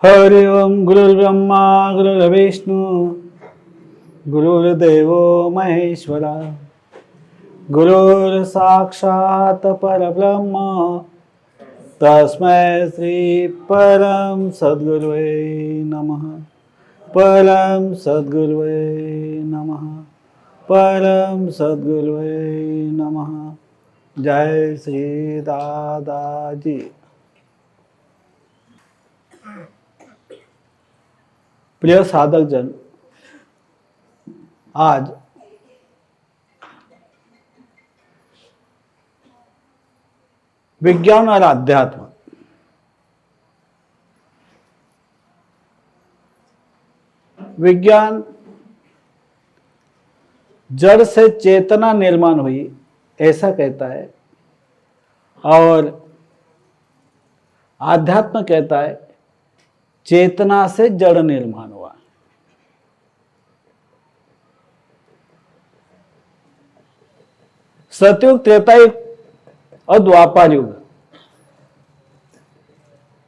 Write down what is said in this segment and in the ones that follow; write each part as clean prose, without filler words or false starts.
हरि ओम गुरुर्ब्रह्मा गुरुर्विष्णु गुरुर्देवो महेश्वरा गुरुर्साक्षात् परब्रह्म तस्मै श्री परम सद्गुरुवे नमः। परम सद्गुरुवे नमः। परम सद्गुरुवे नमः। जय श्री दादाजी। प्रिय साधक जन, आज विज्ञान और अध्यात्म, विज्ञान जड़ से चेतना निर्माण हुई ऐसा कहता है और आध्यात्म कहता है चेतना से जड़ निर्माण हुआ। सतयुग, त्रेता युग और द्वापर युग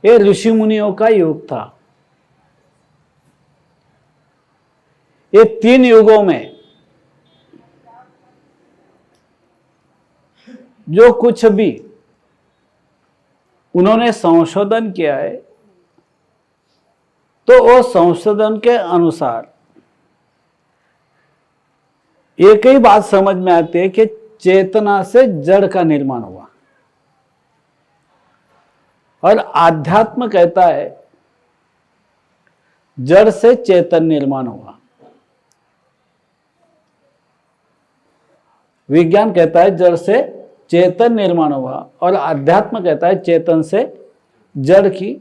ये ऋषि मुनियों का युग था। ये तीन युगों में जो कुछ भी उन्होंने संशोधन किया है, तो वो संशोधन के अनुसार एक ही बात समझ में आती है कि चेतना से जड़ का निर्माण हुआ। और आध्यात्म कहता है जड़ से चेतन निर्माण हुआ। विज्ञान कहता है जड़ से चेतन निर्माण हुआ और अध्यात्म कहता है चेतन से जड़ की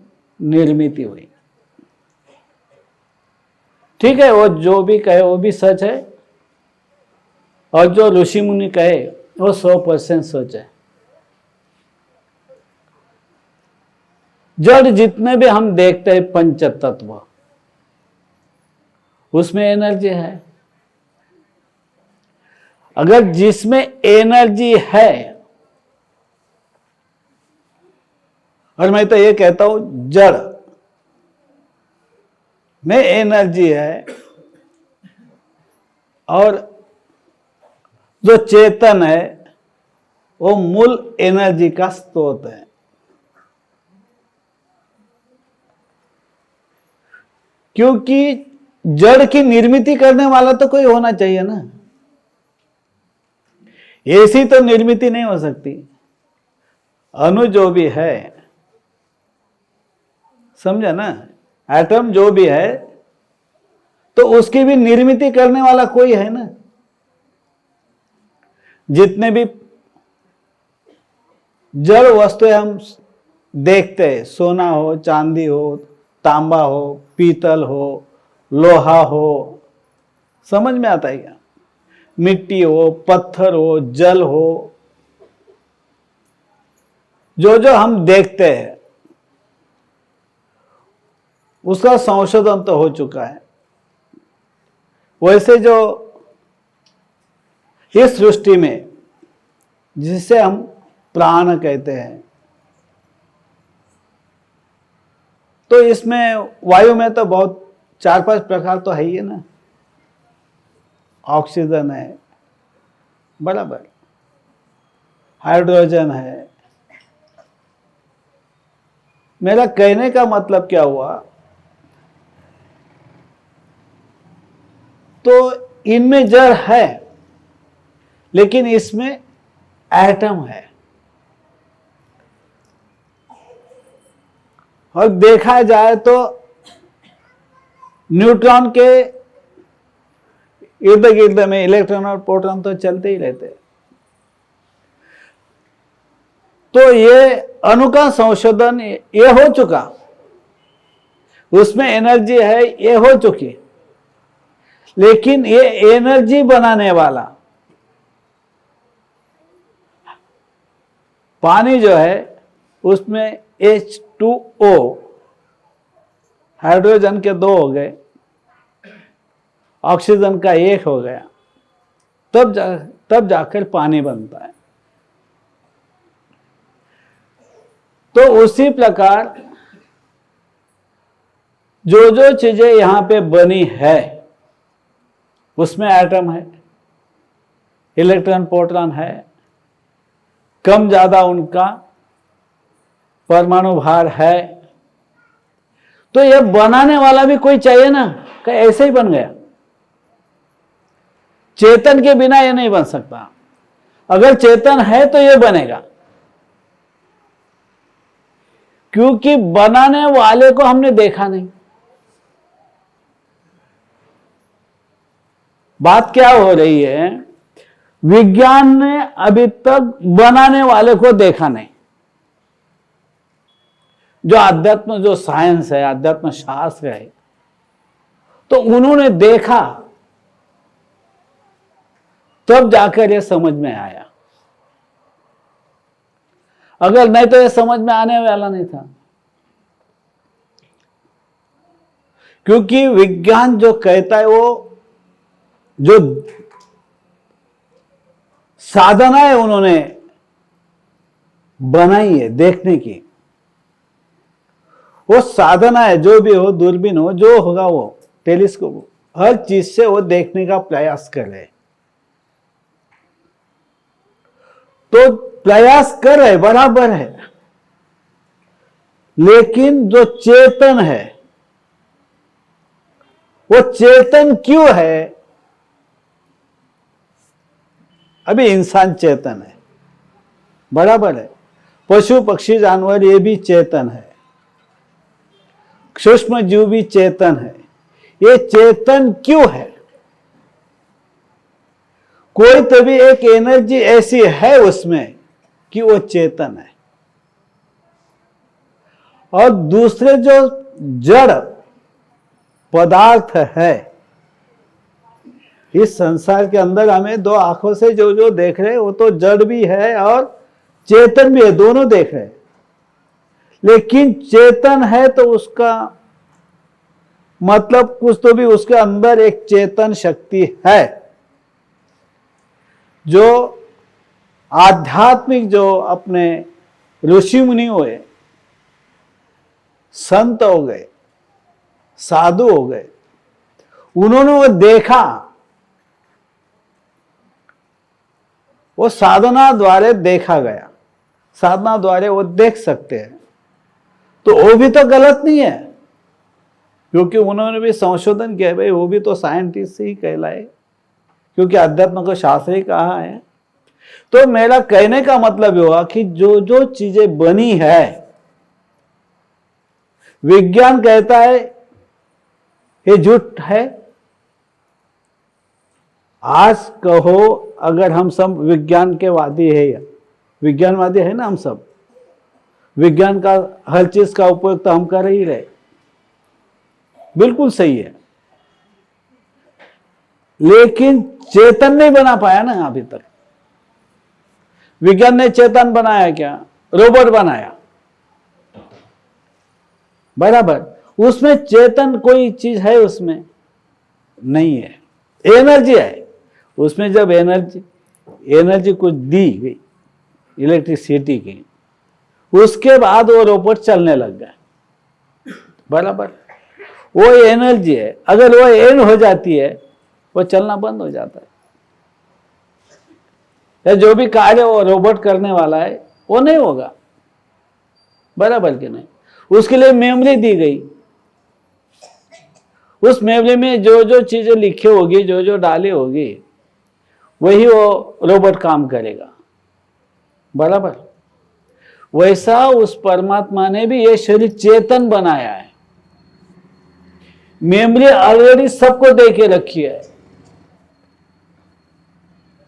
निर्मिति हुई। ठीक है, वो जो भी कहे वो भी सच है और जो ऋषि मुनि कहे वो 100% सच है। जड़ जितने भी हम देखते हैं पंच तत्व, उसमें एनर्जी है। अगर जिसमें एनर्जी है, और मैं तो ये कहता हूं जड़ में एनर्जी है और जो चेतन है वो मूल एनर्जी का स्रोत है। क्योंकि जड़ की निर्मिति करने वाला तो कोई होना चाहिए ना। ऐसी तो निर्मिति नहीं हो सकती। अणु जो भी है, समझा ना, एटम जो भी है, तो उसकी भी निर्मिति करने वाला कोई है ना। जितने भी जड़ वस्तुएं हम देखते हैं, सोना हो, चांदी हो, तांबा हो, पीतल हो, लोहा हो, समझ में आता है क्या? मिट्टी हो, पत्थर हो, जल हो, जो जो हम देखते हैं उसका संशोधन तो हो चुका है। वैसे जो इस सृष्टि में जिसे हम प्राण कहते हैं, तो इसमें वायु में तो बहुत 4-5 प्रकार तो है ही है ना। ऑक्सीजन है, बराबर, हाइड्रोजन है। मेरा कहने का मतलब क्या हुआ, तो इनमें जड़ है लेकिन इसमें एटम है। और देखा जाए तो न्यूट्रॉन के इर्द गिर्द में इलेक्ट्रॉन और प्रोटॉन तो चलते ही रहते हैं। तो ये अणु का संशोधन ये हो चुका, उसमें एनर्जी है, ये हो चुकी। लेकिन ये एनर्जी बनाने वाला पानी जो है उसमें H2O, हाइड्रोजन के 2 हो गए, ऑक्सीजन का 1 हो गया, तब जाकर पानी बनता है। तो उसी प्रकार जो जो चीजें यहां पे बनी है उसमें एटम है, इलेक्ट्रॉन प्रोटॉन है, कम ज्यादा उनका परमाणु भार है। तो ये बनाने वाला भी कोई चाहिए ना, कि ऐसे ही बन गया। चेतन के बिना ये नहीं बन सकता। अगर चेतन है तो ये बनेगा, क्योंकि बनाने वाले को हमने देखा नहीं। बात क्या हो रही है, विज्ञान ने अभी तक बनाने वाले को देखा नहीं। जो अध्यात्म, जो साइंस है, अध्यात्म शास्त्र है, तो उन्होंने देखा, तब जाकर यह समझ में आया। अगर नहीं तो यह समझ में आने वाला नहीं था। क्योंकि विज्ञान जो कहता है, वो जो साधनाएं उन्होंने बनाई है देखने की, वो साधनाएं जो भी हो, दूरबीन हो, जो होगा, वो टेलीस्कोप हो, हर चीज से वो देखने का प्रयास कर रहे। तो प्रयास कर रहे, बराबर है, लेकिन जो चेतन है, वो चेतन क्यों है? अभी इंसान चेतन है, बराबर है, पशु पक्षी जानवर ये भी चेतन है, सूक्ष्म जीव भी चेतन है। ये चेतन क्यों है? कोई तभी एक एनर्जी ऐसी है उसमें कि वो चेतन है। और दूसरे जो जड़ पदार्थ है इस संसार के अंदर, हमें दो आंखों से जो जो देख रहे हैं, वो तो जड़ भी है और चेतन भी है, दोनों देख रहे हैं। लेकिन चेतन है तो उसका मतलब कुछ तो भी उसके अंदर एक चेतन शक्ति है, जो आध्यात्मिक, जो अपने ऋषि मुनि हुए, संत हो गए, साधु हो गए, उन्होंने वो देखा, वो साधना द्वारा देखा गया, साधना द्वारा वो देख सकते हैं। तो वो भी तो गलत नहीं है, क्योंकि उन्होंने भी संशोधन किया। भाई वो भी तो साइंटिस्ट ही कहलाए, क्योंकि अध्यात्म को शास्त्र ही कहा है। तो मेरा कहने का मतलब हुआ कि जो जो चीजें बनी है, विज्ञान कहता है ये झूठ है। आज कहो, अगर हम सब विज्ञान के वादी है, या विज्ञानवादी है ना, हम सब विज्ञान का हर चीज का उपयोग तो हम कर ही रहे, बिल्कुल सही है, लेकिन चेतन नहीं बना पाया ना अभी तक। विज्ञान ने चेतन बनाया क्या? रोबोट बनाया, बराबर। उसमें चेतन कोई चीज है उसमें? नहीं है, एनर्जी है उसमें। जब एनर्जी कुछ दी गई इलेक्ट्रिसिटी की, उसके बाद वो रोबोट चलने लग गया, बराबर। वो एनर्जी है, अगर वो एंड हो जाती है, वो चलना बंद हो जाता है। या जो भी कार्य वो रोबोट करने वाला है, वो नहीं होगा, बराबर कि नहीं। उसके लिए मेमोरी दी गई, उस मेमोरी में जो जो चीजें लिखी होगी, जो जो डाली होगी, वही वो रोबोट काम करेगा, बराबर। वैसा उस परमात्मा ने भी ये शरीर चेतन बनाया है। मेमोरी ऑलरेडी सबको दे के रखी है,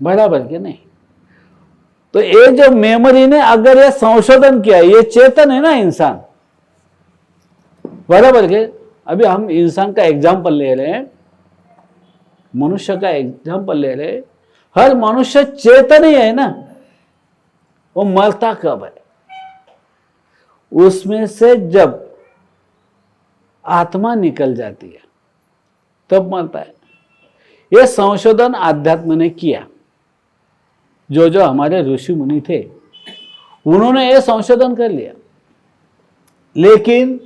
बराबर कि नहीं। तो ये जो मेमोरी ने अगर ये संशोधन किया, ये चेतन है ना इंसान, बराबर के। अभी हम इंसान का एग्जाम्पल ले रहे हैं, मनुष्य का एग्जाम्पल ले रहे हैं। हर मनुष्य चेतन ही है ना, वो मरता कब है? उसमें से जब आत्मा निकल जाती है तब मरता है। यह संशोधन आध्यात्म ने किया। जो जो हमारे ऋषि मुनि थे, उन्होंने यह संशोधन कर लिया। लेकिन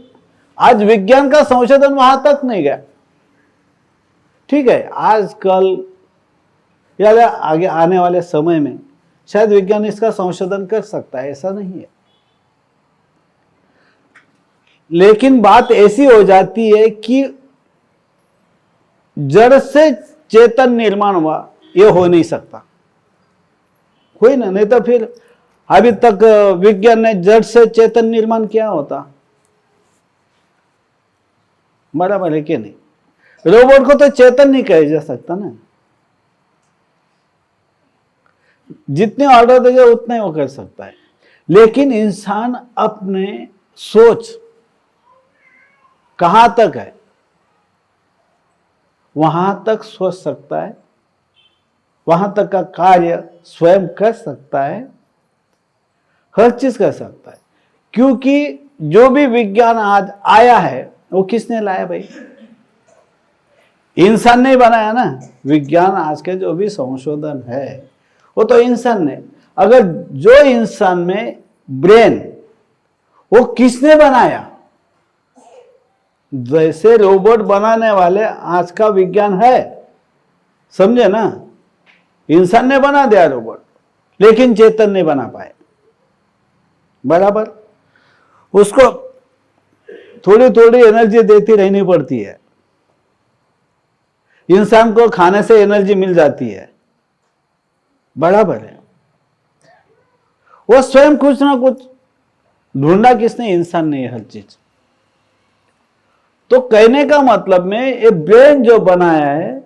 आज विज्ञान का संशोधन वहां तक नहीं गया। ठीक है, आजकल या आगे आने वाले समय में शायद विज्ञान इसका संशोधन कर सकता है, ऐसा नहीं है। लेकिन बात ऐसी हो जाती है कि जड़ से चेतन निर्माण हुआ, यह हो नहीं सकता, कोई ना, नहीं तो फिर अभी तक विज्ञान ने जड़ से चेतन निर्माण किया होता, बराबर है कि नहीं? रोबोट को तो चेतन नहीं कहा जा सकता ना, जितने ऑर्डर देगा उतने वो कर सकता है। लेकिन इंसान अपने सोच कहां तक है, वहां तक सोच सकता है, वहां तक का कार्य स्वयं कर सकता है, हर चीज कर सकता है। क्योंकि जो भी विज्ञान आज आया है वो किसने लाया भाई? इंसान ने बनाया ना। विज्ञान आज के जो भी संशोधन है वो तो इंसान ने। अगर जो इंसान में ब्रेन, वो किसने बनाया? जैसे रोबोट बनाने वाले आज का विज्ञान है, समझे ना? इंसान ने बना दिया रोबोट, लेकिन चेतन नहीं बना पाए, बराबर। उसको थोड़ी थोड़ी एनर्जी देती रहनी पड़ती है। इंसान को खाने से एनर्जी मिल जाती है, बराबर है। वो स्वयं कुछ ना कुछ ढूंढा किसने? इंसान ने हर चीज। तो कहने का मतलब में ये ब्रेन जो बनाया है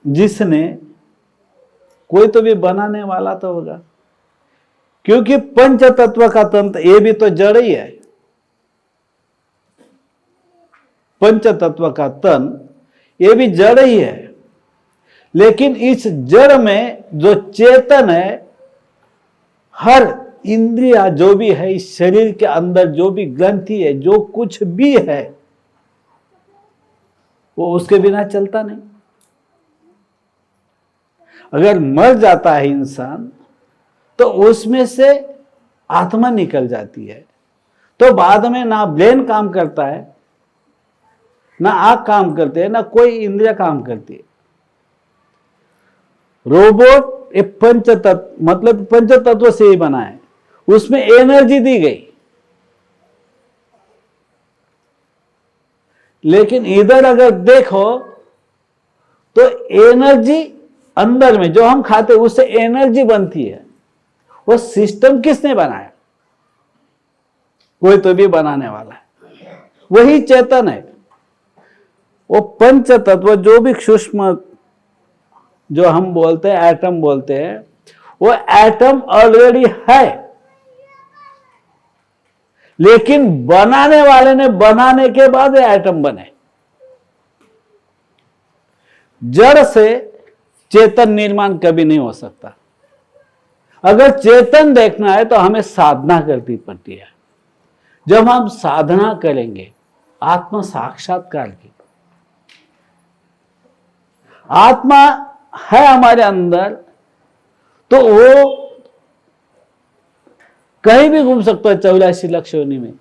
जिसने, कोई तो भी बनाने वाला तो होगा, क्योंकि पंच तत्व का तंत्र ये भी तो जड़ ही है। पंच तत्व का तन ये भी जड़ ही है, लेकिन इस जड़ में जो चेतन है, हर इंद्रिया जो भी है इस शरीर के अंदर, जो भी ग्रंथि है, जो कुछ भी है, वो उसके बिना चलता नहीं। अगर मर जाता है इंसान तो उसमें से आत्मा निकल जाती है, तो बाद में ना ब्रेन काम करता है, ना आंख काम करते हैं, ना कोई इंद्रिया काम करती है। रोबोट एक पंच तत्व, मतलब पंच तत्व से ही बना है, उसमें एनर्जी दी गई। लेकिन इधर अगर देखो तो एनर्जी अंदर में जो हम खाते हैं उससे एनर्जी बनती है। वो सिस्टम किसने बनाया? कोई तो भी बनाने वाला है, वही चेतन है। वो पंच तत्व जो भी सूक्ष्म, जो हम बोलते हैं एटम बोलते हैं, वो एटम ऑलरेडी है, लेकिन बनाने वाले ने बनाने के बाद ये एटम बने। जड़ से चेतन निर्माण कभी नहीं हो सकता। अगर चेतन देखना है तो हमें साधना करनी पड़ती है। जब हम साधना करेंगे आत्म साक्षात्कार की, आत्मा है हमारे अंदर, तो वो कहीं भी घूम सकता है 84 लाख योनि में।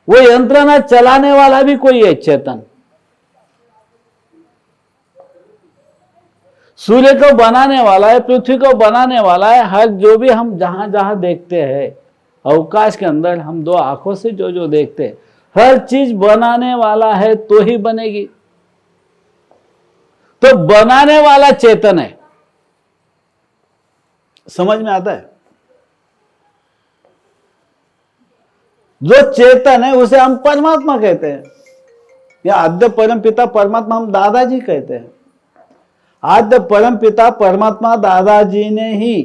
वो यंत्रणा चलाने वाला भी कोई है, चेतन। सूर्य को बनाने वाला है, पृथ्वी को बनाने वाला है, हर जो भी हम जहां जहां देखते हैं अवकाश के अंदर, हम दो आंखों से जो जो देखते हैं, हर चीज बनाने वाला है तो ही बनेगी। तो बनाने वाला चेतन है। समझ में आता है? जो चेतन है उसे हम परमात्मा कहते हैं, या आद्य परम पिता परमात्मा हम दादाजी कहते हैं। आद्य परम पिता परमात्मा दादाजी ने ही,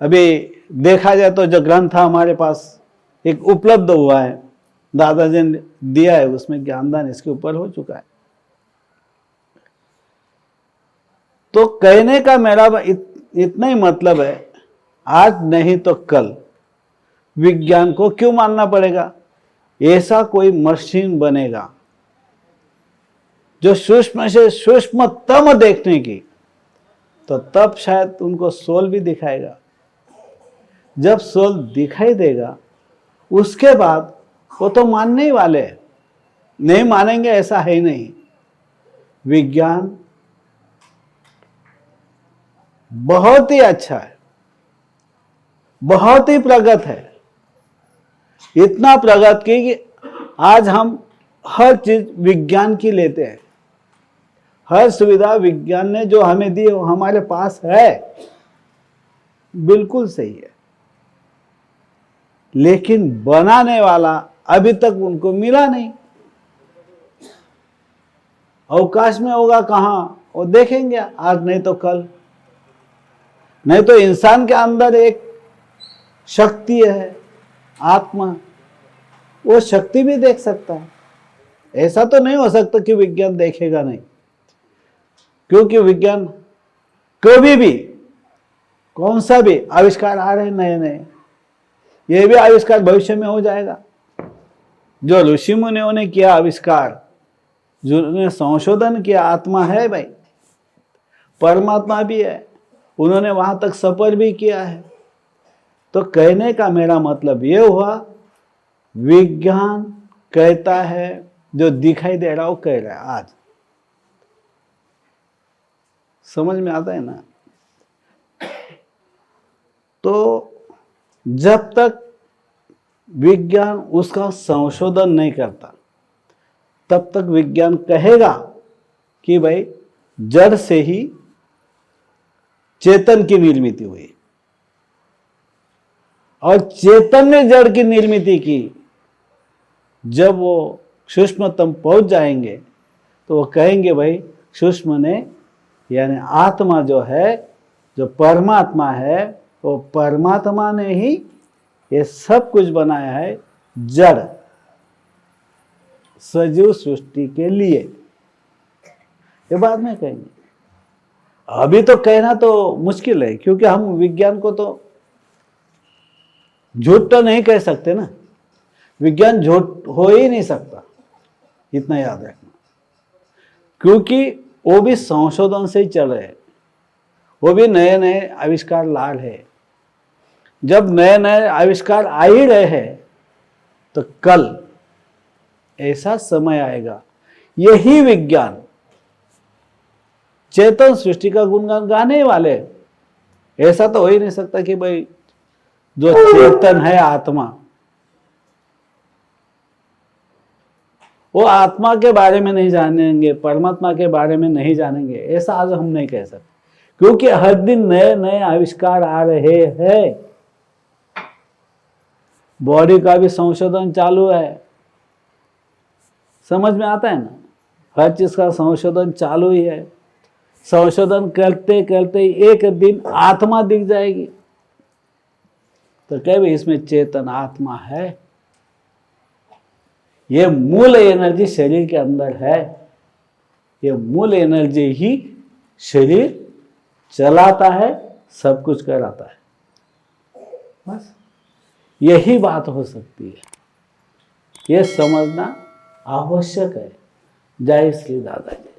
अभी देखा जाए तो जो ग्रंथ हमारे पास एक उपलब्ध हुआ है, दादाजी ने दिया है, उसमें ज्ञानदान इसके ऊपर हो चुका है। तो कहने का मेरा इतना ही मतलब है, आज नहीं तो कल विज्ञान को क्यों मानना पड़ेगा? ऐसा कोई मशीन बनेगा जो सूक्ष्म से सूक्ष्मतम देखने की, तो तब शायद उनको सोल भी दिखाएगा। जब सोल दिखाई देगा, उसके बाद वो तो मानने ही वाले हैं, नहीं मानेंगे ऐसा है ही नहीं। विज्ञान बहुत ही अच्छा है, बहुत ही प्रगत है, इतना प्रगत कि आज हम हर चीज विज्ञान की लेते हैं। हर सुविधा विज्ञान ने जो हमें दी वो हमारे पास है, बिल्कुल सही है, लेकिन बनाने वाला अभी तक उनको मिला नहीं। अवकाश में होगा कहां, वो देखेंगे आज नहीं तो कल। नहीं तो इंसान के अंदर एक शक्ति है, आत्मा, वो शक्ति भी देख सकता है। ऐसा तो नहीं हो सकता कि विज्ञान देखेगा नहीं, क्योंकि विज्ञान कभी भी कौन सा भी आविष्कार आ रहे हैं नए नए, ये भी आविष्कार भविष्य में हो जाएगा। जो ऋषि मुनियों ने किया आविष्कार, जिन्होंने संशोधन किया, आत्मा है भाई, परमात्मा भी है, उन्होंने वहां तक सफर भी किया है। तो कहने का मेरा मतलब ये हुआ, विज्ञान कहता है जो दिखाई दे रहा हो कह रहा है। आज समझ में आता है ना। तो जब तक विज्ञान उसका संशोधन नहीं करता, तब तक विज्ञान कहेगा कि भाई जड़ से ही चेतन की निर्मित हुई, और चेतन ने जड़ की निर्मित की। जब वो सूक्ष्मतम पहुंच जाएंगे तो वो कहेंगे भाई सूक्ष्म ने, यानी आत्मा जो है, जो परमात्मा है, वो परमात्मा ने ही ये सब कुछ बनाया है जड़ सजीव सृष्टि के लिए। ये बाद में कहेंगे, अभी तो कहना तो मुश्किल है, क्योंकि हम विज्ञान को तो झूठ तो नहीं कह सकते ना। विज्ञान झूठ हो ही नहीं सकता, इतना याद रखना, क्योंकि वो भी संशोधन से ही चल रहे हैं, वो भी नए नए आविष्कार ला रहे हैं। जब नए नए आविष्कार आ ही रहे हैं तो कल ऐसा समय आएगा, यही विज्ञान चेतन सृष्टि का गुणगान गाने वाले। ऐसा तो हो ही नहीं सकता कि भाई जो चेतन है आत्मा, वो आत्मा के बारे में नहीं जानेंगे, परमात्मा के बारे में नहीं जानेंगे, ऐसा आज हम नहीं कह सकते, क्योंकि हर दिन नए नए आविष्कार आ रहे हैं। बॉडी का भी संशोधन चालू है, समझ में आता है ना। हर चीज का संशोधन चालू ही है। संशोधन करते करते एक दिन आत्मा दिख जाएगी, तो कहे भाई इसमें चेतन आत्मा है। ये मूल एनर्जी शरीर के अंदर है, ये मूल एनर्जी ही शरीर चलाता है, सब कुछ कराता है। बस यही बात हो सकती है, ये समझना आवश्यक है। जय श्री दादाजी।